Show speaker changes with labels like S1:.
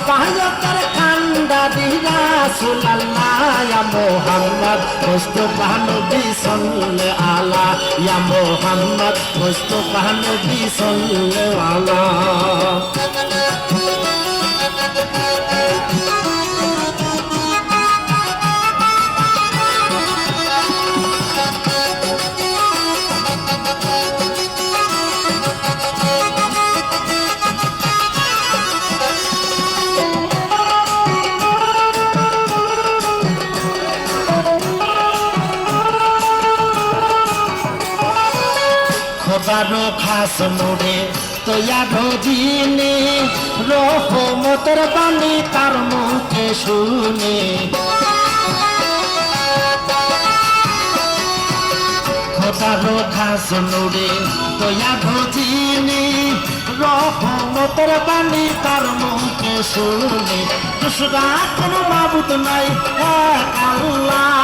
S1: বাহায়তের কান্দা দিরা সুলাল্লাহ ইয়া মোহাম্মদ মুস্তাফা নবী সাল্লাল্লাহু আলা ইয়া মোহাম্মদ মুস্তাফা নবী সাল্লাল্লাহু আলা খোদারো খাস মোড়ে তৈয়ারো দিনে রহমতের বাণী তার মুখে শুনে খোদারো খাস মোড়ে তৈয়ারো দিনে রহমতের বাণী তার মুখে শুনে দুসরা কোনো মাবুদ নাই এক আল্লাহ